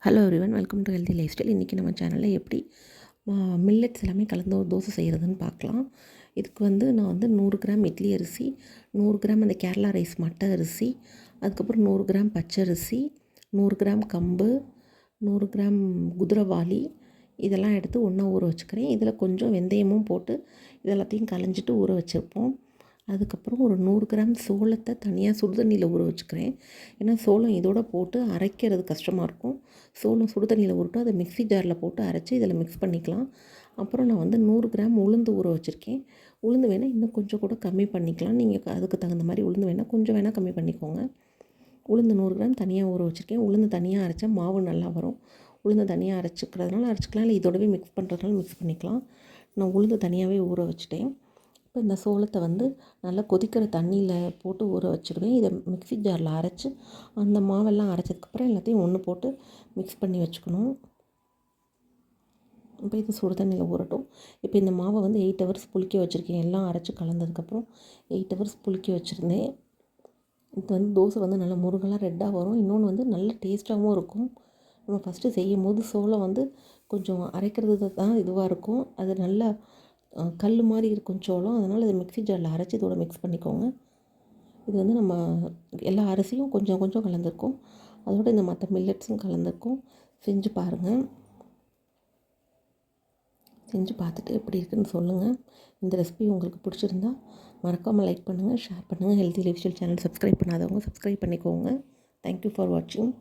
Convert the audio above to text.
Hello everyone, welcome to healthy life style. இன்றைக்கி நம்ம சேனலில் எப்படி மில்லட்ஸ் எல்லாமே கலந்து ஒரு தோசை செய்கிறதுன்னு பார்க்கலாம். இதுக்கு நான் 100 கிராம் இட்லி அரிசி, 100 கிராம் அந்த கேரளா ரைஸ் மட்டை அரிசி, அதுக்கப்புறம் 100 கிராம் பச்சரிசி, 100 கிராம் கம்பு, 100 கிராம் குதிரைவாளி இதெல்லாம் எடுத்து ஒன்றா ஊற வச்சுக்கிறேன். இதில் கொஞ்சம் வெந்தயமும் போட்டு இதெல்லாத்தையும் களைஞ்சிட்டு ஊற வச்சுருப்போம். அதுக்கப்புறம் ஒரு 100 கிராம் சோளத்தை தனியாக சுடுதண்ணியில் ஊற வச்சுக்கிறேன். ஏன்னா சோளம் இதோட போட்டு அரைக்கிறது கஷ்டமாக இருக்கும். சோளம் சுடுதண்ணியில் ஊறிட்டு அதை மிக்ஸி ஜாரில் போட்டு அரைச்சி இதில் மிக்ஸ் பண்ணிக்கலாம். அப்புறம் நான் 100 கிராம் உளுந்து ஊற வச்சுருக்கேன். உளுந்து வேணால் இன்னும் கொஞ்சம் கூட கம்மி பண்ணிக்கலாம். நீங்கள் அதுக்கு தகுந்த மாதிரி உளுந்து வேணால் கொஞ்சம் வேணால் கம்மி பண்ணிக்கோங்க. உளுந்து 100 கிராம் தனியாக ஊற வச்சுருக்கேன். உளுந்து தனியாக அரைச்சா மாவு நல்லா வரும். உளுந்து தனியாக அரைச்சிக்கிறதுனால அரைச்சிக்கலாம், இல்லை இதோடவே மிக்ஸ் பண்ணுறதுனால மிக்ஸ் பண்ணிக்கலாம். நான் உளுந்து தனியாகவே ஊற வச்சுட்டேன். இப்போ இந்த சோளத்தை நல்லா கொதிக்கிற தண்ணியில் போட்டு ஊற வச்சுடுவேன். இதை மிக்ஸி ஜாரில் அரைச்சி அந்த மாவெல்லாம் அரைச்சதுக்கப்புறம் எல்லாத்தையும் ஒன்று போட்டு மிக்ஸ் பண்ணி வச்சுக்கணும். இப்போ இது சுடு தண்ணியில் ஊறட்டும். இப்போ இந்த மாவை 8 ஹவர்ஸ் புளிக்க வச்சுருக்கேன். எல்லாம் அரைச்சி கலந்ததுக்கப்புறம் 8 ஹவர்ஸ் புளிக்க வச்சுருந்தேன். இது தோசை நல்லா முருகலாக ரெட்டாக வரும். இன்னொன்று நல்ல டேஸ்ட்டாகவும் இருக்கும். நம்ம ஃபஸ்ட்டு செய்யும் போது சோளம் கொஞ்சம் அரைக்கிறது தான் இதுவாக இருக்கும். அது நல்லா கல் மாதிரி இருக்கும் சோளம். அதனால் இதை மிக்ஸி ஜாரில் அரைச்சி இதோட மிக்ஸ் பண்ணிக்கோங்க. இது நம்ம எல்லா அரிசியும் கொஞ்சம் கொஞ்சம் கலந்துருக்கும். அதோடு இந்த மற்ற மில்லட்ஸும் கலந்துருக்கும். செஞ்சு பாருங்கள். செஞ்சு பார்த்துட்டு எப்படி இருக்குதுன்னு சொல்லுங்கள். இந்த ரெசிபி உங்களுக்கு பிடிச்சிருந்தா மறக்காமல் லைக் பண்ணுங்கள், ஷேர் பண்ணுங்கள். Healthy life style channel subscribe பண்ணாதவங்க சப்ஸ்கிரைப் பண்ணிக்கோங்க. தேங்க்யூ ஃபார் வாட்சிங்.